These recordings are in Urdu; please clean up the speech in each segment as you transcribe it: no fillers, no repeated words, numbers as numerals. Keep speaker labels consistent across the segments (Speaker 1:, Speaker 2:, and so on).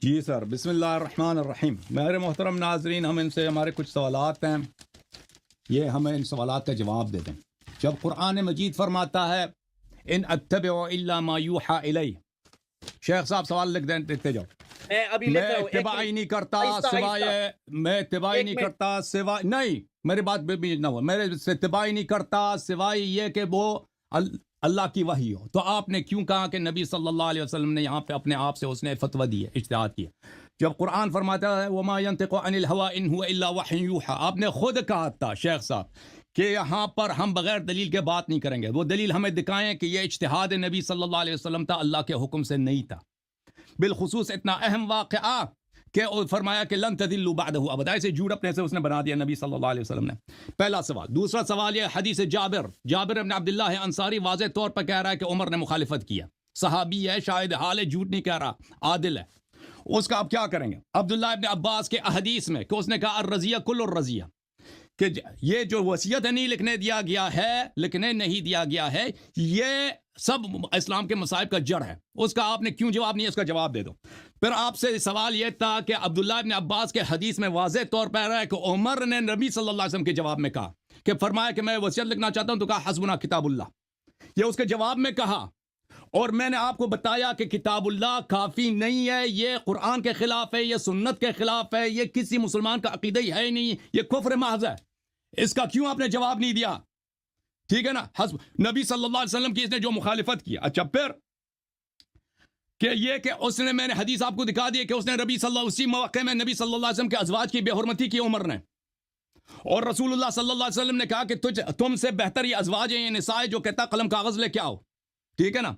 Speaker 1: جی سر، بسم اللہ الرحمن الرحیم. میرے محترم ناظرین، ہم ان سے ہمارے کچھ سوالات ہیں، یہ ہمیں ان سوالات کا جواب دے دیں. جب قرآن مجید فرماتا ہے ان اتبع الا ما یوحى الی، شیخ صاحب سوال لکھ دیں، دیکھتے جاؤ. میں اتباع ہی نہیں کرتا سوائے نہیں، میری بات بھی نہ ہو، میرے سے اتباع ہی نہیں کرتا سوائے یہ کہ وہ اللہ کی وحی ہو. تو آپ نے کیوں کہا کہ نبی صلی اللہ علیہ وسلم نے یہاں پہ اپنے آپ سے اس نے فتویٰ دی ہے، اجتہاد کیا؟ جب قرآن فرماتا ہے وما ينطق عن الهوى ان هو الا وحی یوحى، آپ نے خود کہا تھا شیخ صاحب کہ یہاں پر ہم بغیر دلیل کے بات نہیں کریں گے. وہ دلیل ہمیں دکھائیں کہ یہ اجتہاد نبی صلی اللہ علیہ وسلم تھا، اللہ کے حکم سے نہیں تھا. بالخصوص اتنا اہم واقعہ کہ فرمایا کہ لن تذلوا بعدہ ابدا، اسے جھوٹ اپنے سے اس نے بنا دیا نبی صلی اللہ علیہ وسلم نے. پہلا سوال. دوسرا سوال یہ حدیث جابر ابن عبداللہ انصاری واضح طور پر کہہ رہا ہے کہ عمر نے مخالفت کیا. صحابی ہے، شاہد حال ہے، جھوٹ نہیں کہہ رہا، عادل ہے. اس کا آپ کیا کریں گے؟ عبداللہ ابن عباس کے احادیث میں کہ اس نے کہا الرضیہ کل الرضیہ، کہ یہ جو وصیت نہیں لکھنے نہیں دیا گیا ہے، یہ سب اسلام کے مصائب کا جڑ ہے. اس کا آپ نے کیوں جواب نہیں؟ اس کا جواب دے دو. پھر آپ سے سوال یہ تھا کہ عبداللہ ابن عباس کے حدیث میں واضح طور پر ہے کہ عمر نے نبی صلی اللہ علیہ وسلم کے جواب میں کہا کہ فرمایا کہ میں وصیت لکھنا چاہتا ہوں، تو کہا حسبنا کتاب اللہ. یہ اس کے جواب میں کہا، اور میں نے آپ کو بتایا کہ کتاب اللہ کافی نہیں ہے، یہ قرآن کے خلاف ہے، یہ سنت کے خلاف ہے، یہ کسی مسلمان کا عقیدہ ہی ہے نہیں، یہ کفر محض ہے. اس کا کیوں آپ نے جواب نہیں دیا؟ ٹھیک ہے نا، نبی صلی اللہ علیہ وسلم کی اس نے جو مخالفت کی. اچھا، پھر کہ یہ کہ اس نے، میں نے حدیث آپ کو دکھا دی کہ اس نے اسی موقع میں نبی صلی اللہ علیہ وسلم کے ازواج کی بے حرمتی کی عمر نے، اور رسول اللہ صلی اللہ علیہ وسلم نے کہا کہ تم سے بہتر یہ ازواج ہیں، یہ نساء، جو کہتا قلم کاغذ لے کے آؤ. ٹھیک ہے نا،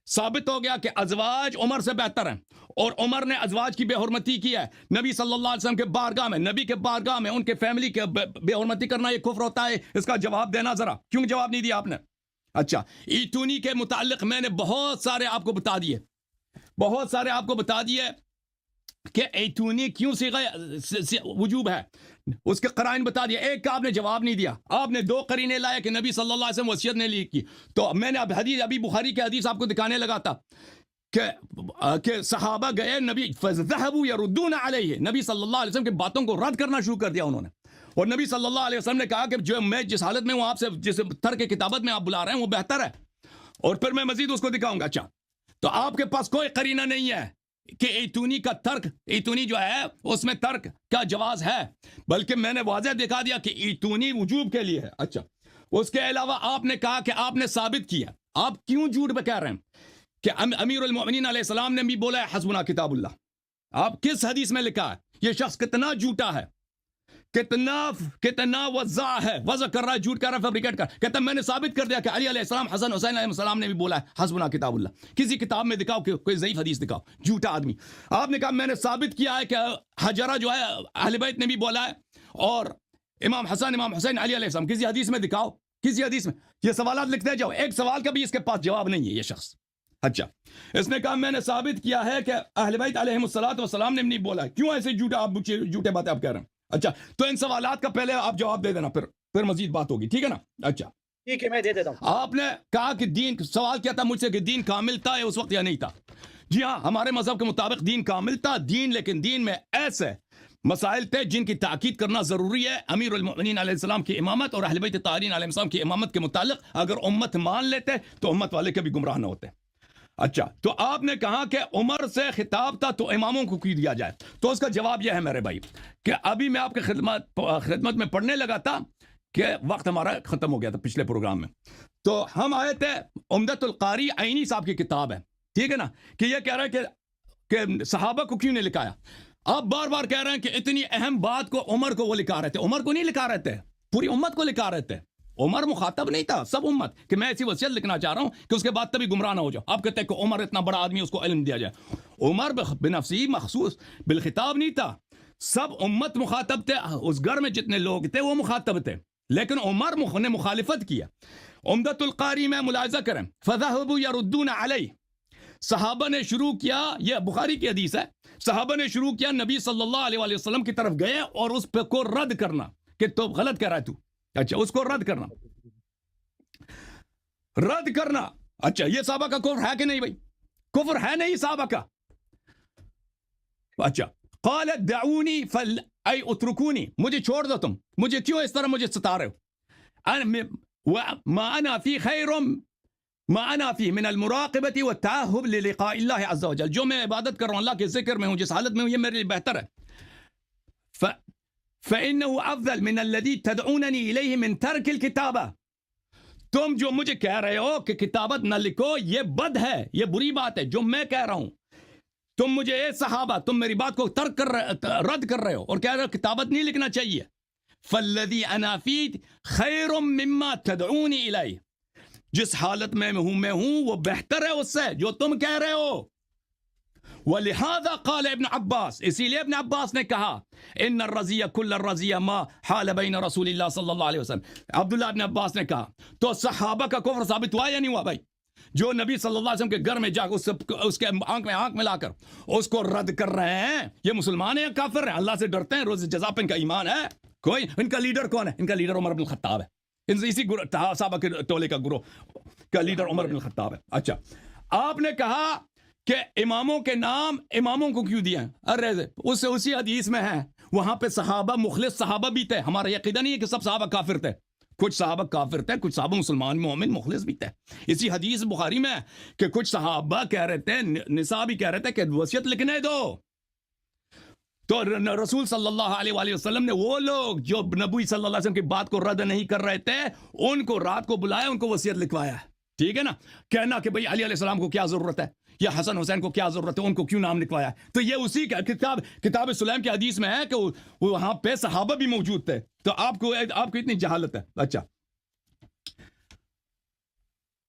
Speaker 1: ثابت ہو گیا کہ ازواج عمر سے بہتر ہیں، اور عمر نے ازواج کی بے حرمتی کی ہے. نبی صلی اللہ علیہ وسلم کے بارگاہ میں، نبی کے بارگاہ میں ان کے فیملی کے بے حرمتی کرنا یہ کفر ہوتا ہے. اس کا جواب دینا ذرا، کیوں جواب نہیں دیا آپ نے؟ اچھا، ایتونی کے متعلق میں نے بہت سارے آپ کو بتا دیے کہ ایتونی کیوں صیغہ وجوب ہے، اس کے قرائن بتا دیا. ایک کا آپ نے جواب نہیں دیا. آپ نے دو قرینے لائے کہ نبی صلی اللہ علیہ وسلم وصیت نے لی کی. تو میں نے ابھی بخاری کے حدیث آپ کو دکھانے لگا تھا کہ صحابہ گئے، نبی فذهبوا يردون علیہ، نبی صلی اللہ علیہ وسلم کی باتوں کو رد کرنا شروع کر دیا انہوں نے. اور نبی صلی اللہ علیہ وسلم نے کہا کہ جو میں جس حالت میں ہوں، آپ سے جس ترک کتابت میں آپ بلا رہے ہیں وہ بہتر ہے، اور پھر میں مزید اس کو دکھاؤں گا. اچھا، تو آپ کے پاس کوئی قرینہ نہیں ہے کہ ایتونی کا ترک، ایتونی جو ہے اس میں ترک کا جواز ہے، بلکہ میں نے واضح دکھا دیا کہ ایتونی وجوب کے لیے ہے. اچھا، اس کے علاوہ آپ نے کہا کہ آپ نے ثابت کیا. آپ کیوں جھوٹ پہ کہہ رہے ہیں کہ امیر المؤمنین علیہ السلام نے بھی بولا ہے حسبنا کتاب اللہ؟ آپ کس حدیث میں لکھا ہے؟ یہ شخص کتنا جھوٹا ہے، کتنا وضع ہے، وضع کر رہا ہے، جھوٹ کر رہا ہے، فیبریکیٹ کر. کہتا ہے میں نے ثابت کر دیا کہ علی علیہ السلام، حسن حسین علیہ السلام نے بھی بولا ہے حسبنا کتاب اللہ. کسی کتاب میں دکھاؤ، کہ کوئی ضعیف حدیث دکھاؤ. جھوٹا آدمی. آپ نے کہا میں نے ثابت کیا ہے کہ حجرہ جو ہے اہل بیت نے بھی بولا ہے، اور امام حسن، امام حسین، علی علیہ السلام. کسی حدیث میں دکھاؤ، کسی حدیث میں. یہ سوالات لکھتے جاؤ، ایک سوال کا بھی اس کے پاس جواب نہیں ہے یہ شخص. اچھا، اس نے کہا میں نے ثابت کیا ہے کہ اہل بیت علیہم الصلوۃ والسلام نے نہیں بولا. کیوں ایسے جھوٹا، آپ جھوٹے باتیں آپ کہہ رہے ہیں؟ اچھا، تو ان سوالات کا پہلے آپ جواب دے دینا، پھر مزید بات ہوگی. ٹھیک ہے نا؟ اچھا
Speaker 2: ٹھیک ہے، میں دے دیتا ہوں.
Speaker 1: آپ نے کہا کہ دین، سوال کیا تھا مجھ سے کہ دین کامل تھا اس وقت یا نہیں تھا؟ جی ہاں، ہمارے مذہب کے مطابق دین کامل تھا. لیکن دین میں ایسے مسائل تھے جن کی تاکید کرنا ضروری ہے. امیر المؤمنین علیہ السلام کی امامت اور اہل بیت طاہرین علیہ السلام کی امامت کے متعلق اگر امت مان لیتے تو امت والے کبھی گمراہ نہ ہوتے. اچھا، تو آپ نے کہا کہ عمر سے خطاب تھا تو اماموں کو کی دیا جائے. تو اس کا جواب یہ ہے میرے بھائی کہ ابھی میں آپ کے خدمت میں پڑھنے لگا تھا کہ وقت ہمارا ختم ہو گیا تھا پچھلے پروگرام میں. تو ہم آئے تھے عمدۃ القاری عینی صاحب کی کتاب ہے، ٹھیک ہے نا، کہ یہ کہہ رہے ہیں کہ صحابہ کو کیوں نہیں لکھایا. آپ بار بار کہہ رہے ہیں کہ اتنی اہم بات کو عمر کو وہ لکھا رہے تھے. عمر کو نہیں لکھا رہے تھے، پوری امت کو لکھا رہے تھے. عمر مخاطب نہیں تھا، سب امت، کہ میں ایسی وصیت لکھنا چاہ رہا ہوں کہ اس کے بعد تبھی گمراہ نہ ہو جاؤ. آپ کہتے ہیں کہ عمر اتنا بڑا آدمی، اس کو علم دیا جائے. عمر بنفسی مخصوص بالخطاب نہیں تھا، سب امت مخاطب تھے. اس گھر میں جتنے لوگ تھے وہ مخاطب تھے، لیکن عمر نے مخالفت کیا. عمدۃ القاری میں ملاحظہ کریں، فذهبوا يردون علیہ. صحابہ نے شروع کیا، یہ بخاری کی حدیث ہے، صحابہ نے شروع کیا نبی صلی اللہ علیہ وسلم کی طرف گئے اور اس پہ کو رد کرنا کہ تو غلط کہہ رہا ہے تو. اچھا، اس کو رد کرنا. اچھا، یہ صحابہ کا کفر ہے کہ نہیں بھائی؟ کفر ہے نہیں صحابہ کا؟ اچھا قالت دعونی فل ای اترکونی، مجھے چھوڑ دو تم، مجھے کیوں اس طرح مجھے ستا رہے ہو؟ ما انا فی خیر ما انا فی من المراقبۃ والتاہب للقاء اللہ عز وجل، جو میں عبادت کر رہا ہوں، اللہ کے ذکر میں ہوں، جس حالت میں ہوں، یہ میرے لیے بہتر ہے. فإنه افضل من الذي تدعونني الیہ من ترک الکتابہ، تم جو مجھے کہہ رہے ہو کہ کتابت نہ لکھو، یہ بد ہے، یہ بری بات ہے جو میں کہہ رہا ہوں. تم مجھے اے صحابہ، تم میری بات کو ترک کر رہے، رد کر رہے ہو اور کہہ رہے ہو کتابت نہیں لکھنا چاہیے. فالذی انا فی خیر مما تدعونی الیہ، جس حالت میں ہوں وہ بہتر ہے اس سے جو تم کہہ رہے ہو. ولہذا قال ابن عباس، اسی لیے ابن عباس نے کہا ان الرضی کل الرضی ما حال بین رسول اللہ صلی اللہ علیہ وسلم. عبداللہ ابن عباس نے کہا تو صحابہ کا کفر ثابت ہوا یا نہیں ہوا بھائی؟ جو نبی صلی اللہ علیہ وسلم کے گھر میں جا کر اس کے آنکھ میں آنکھ ملا کر اس کو رد کر رہے ہیں، یہ مسلمان ہیں یا کافر ہیں؟ اللہ سے ڈرتے ہیں، روز جزا پہ ان کا ایمان ہے کوئی؟ ان کا لیڈر کون ہے؟ ان کا لیڈر عمر بن الخطاب ہے، اسی صحابہ کے ٹولے کا گروہ کا لیڈر عمر بن الخطاب ہے. اچھا آپ نے کہا کہ اماموں کے نام اماموں کو کیوں دیا ہے؟ ارے اسی حدیث میں ہے، وہاں پہ صحابہ مخلص صحابہ بھی تھے. ہمارا یہ عقیدہ نہیں ہے کہ سب صحابہ کافر تھے، کچھ صحابہ کافر تھے، کچھ صحابہ مسلمان مومن مخلص بھی تھے. اسی حدیث بخاری میں کہ کچھ صحابہ کہہ رہے تھے، نساء بھی کہہ رہے تھے کہ وصیت لکھنے دو. تو رسول صلی اللہ علیہ وآلہ وسلم نے وہ لوگ جو نبی صلی اللہ علیہ وسلم کی بات کو رد نہیں کر رہے تھے، ان کو رات کو بلایا، ان کو وصیت لکھوایا. ٹھیک ہے نا؟ کہنا کہ بھئی علی علیہ السلام کو کیا ضرورت ہے یا حسن حسین کو کیا ضرورت ہے، ان کو کیوں نام لکھوایا؟ تو یہ اسی کا کتاب سلیم کی حدیث میں ہے کہ وہاں پہ صحابہ بھی موجود تھے. تو آپ کو اتنی جہالت ہے. اچھا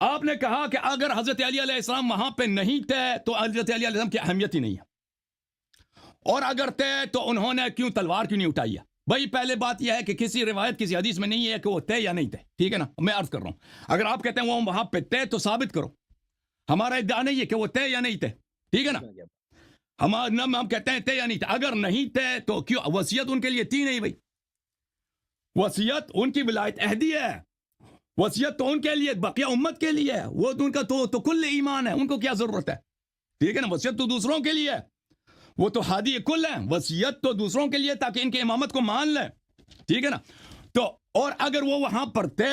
Speaker 1: آپ نے کہا کہ اگر حضرت علی علیہ السلام وہاں پہ نہیں تھے تو حضرت علی علیہ السلام کی اہمیت ہی نہیں ہے، اور اگر تھے تو انہوں نے کیوں تلوار کیوں نہیں اٹھائی ہے؟ بھائی پہلے بات یہ ہے کہ کسی روایت کسی حدیث میں نہیں ہے کہ وہ تھے یا نہیں تھے. ٹھیک ہے نا؟ میں عرض کر رہا ہوں اگر آپ کہتے ہیں وہ وہاں پہ تھے تو ثابت کرو. ہمارا ادعا نہیں ہے کہ وہ تھے یا نہیں تھے. ٹھیک ہے نا؟ ہم کہتے ہیں تھے یا نہیں تھے. اگر نہیں تھے تو کیوں وصیت ان کے لیے تھی نہیں؟ بھائی وصیت ان کی ولایت عہدی ہے، وصیت تو ان کے لیے بقیہ امت کے لیے ہے، وہ ان کا تو کل ایمان ہے، ان کو کیا ضرورت ہے؟ ٹھیک ہے نا؟ وصیت تو دوسروں کے لیے ہے، وہ تو ہادی کل ہیں. وصیت تو دوسروں کے لیے تاکہ ان کے امامت کو مان لیں. ٹھیک ہے نا؟ تو اور اگر وہ وہاں پر تھے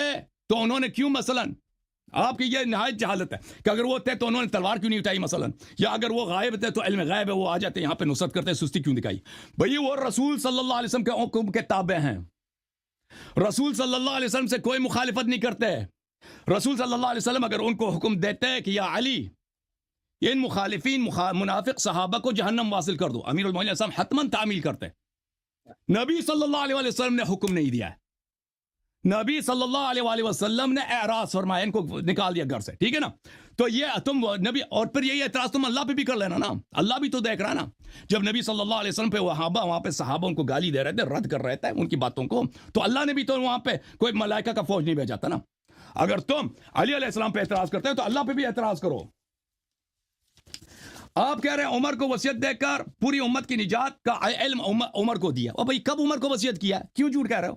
Speaker 1: تو انہوں نے کیوں مثلا، آپ کی یہ نہایت جہالت ہے کہ اگر وہ تھے تو انہوں نے تلوار کیوں نہیں اٹھائی مثلا، یا اگر وہ غائب تھے تو علم غائب ہے وہ آ جاتے یہاں پہ نصرت کرتے، سستی کیوں دکھائی؟ بھئی وہ رسول صلی اللہ علیہ وسلم کے حکم کے تابع ہیں، رسول صلی اللہ علیہ وسلم سے کوئی مخالفت نہیں کرتے. رسول صلی اللہ علیہ وسلم اگر ان کو حکم دیتے کہ یا علی ان مخالفین منافق صحابہ کو جہنم واصل کر دو، امیر المومنین علیہ السلام حتماً تعمیل کرتے. نبی صلی اللہ علیہ وسلم نے حکم نہیں دیا ہے، نبی صلی اللہ علیہ وسلم نے اعراض فرمایا، ان کو نکال دیا گھر سے. ٹھیک ہے نا؟ تو یہ تم نبی، اور پھر یہی اعتراض تم اللہ پہ بھی کر لینا نا، اللہ بھی تو دیکھ رہا نا. جب نبی صلی اللہ علیہ وسلم پہ وہاں پہ صحابہ ان کو گالی دے رہے تھے، رد کر رہے تھے ان کی باتوں کو، تو اللہ نے بھی تو وہاں پہ کوئی ملائکہ کا فوج نہیں بھیجا تھا نا. اگر تم علی علیہ السلام پہ اعتراض کرتے ہیں تو اللہ پہ بھی اعتراض کرو. آپ کہہ رہے ہیں عمر کو وصیت دے کر پوری امت کی نجات کا علم عمر کو دیا. اور بھائی کب عمر کو وصیت کیا ہے؟ کیوں جھوٹ کہہ رہے ہو؟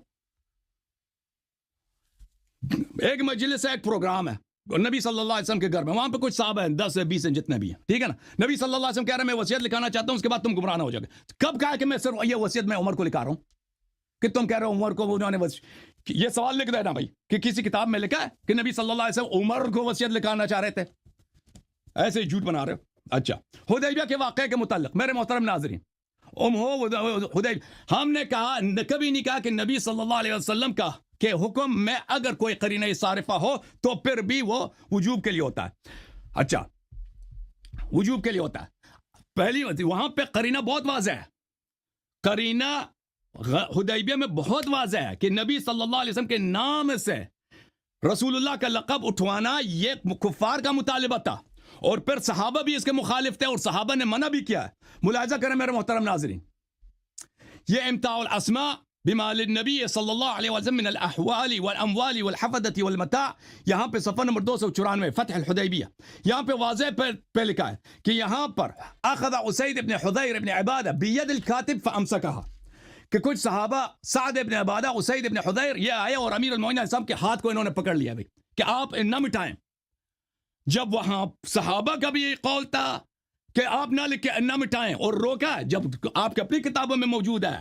Speaker 1: ایک مجلس ہے، ایک پروگرام ہے نبی صلی اللہ علیہ وسلم کے گھر میں، وہاں پہ کچھ صحابہ ہیں 10 سے 20 ہیں جتنے بھی ہیں. ٹھیک ہے نا؟ نبی صلی اللہ علیہ وسلم کہہ رہے ہیں میں وصیت لکھانا چاہتا ہوں، اس کے بعد تم گمراہ نہ ہو جاؤ گے. کب کہا کہ میں صرف یہ وصیت میں عمر کو لکھا رہا ہوں؟ کہ تم کہہ رہے ہو عمر کو انہوں نے یہ سوال لکھ دینا بھائی کہ کسی کتاب میں لکھا ہے کہ نبی صلی اللہ علیہ وسلم عمر کو وصیت لکھانا چاہ رہے تھے؟ ایسے ہی جھوٹ بنا رہے ہو. اچھا حدیبیہ کے واقعے کے متعلق میرے محترم ناظرین، ہم نے کہا کبھی نہیں کہا کہ نبی صلی اللہ علیہ وسلم کا کہ حکم میں اگر کوئی قرینہ صارفہ ہو تو پھر بھی وہ وجوب کے لیے ہوتا ہے. اچھا وجوب کے لیے ہوتا ہے. پہلی وہاں پہ قرینہ بہت واضح ہے، قرینہ حدیبیہ میں بہت واضح ہے کہ نبی صلی اللہ علیہ وسلم کے نام سے رسول اللہ کا لقب اٹھوانا یہ کفار کا مطالبہ تھا، اور پھر صحابہ بھی اس کے مخالف تھے اور صحابہ نے منع بھی کیا ہے. ملاحظہ کریں میرے محترم ناظرین، یہ امتاع الاسماء بما للنبی صلی اللہ علیہ وسلم من الاحوال والاموال والحفظة والمتاع، یہاں پہ صفحہ نمبر 294 فتح الحدیبیہ، یہاں پہ واضح پہ لکھا ہے کہ یہاں پر اخذ اسید ابن حضیر ابن عبادہ بید الکاتب فامسکہا، کہ کچھ صحابہ سعد ابن عبادہ، اسید ابن حضیر یہ آئے اور امیر المومنین علیہ السلام کے ہاتھ کو انہوں نے پکڑ لیا کہ آپ نہ مٹائیں. جب وہاں صحابہ کا بھی یہ قول تھا کہ آپ نہ لکھ کے نہ مٹائیں، اور روکا جب آپ کی اپنی کتابوں میں موجود ہے.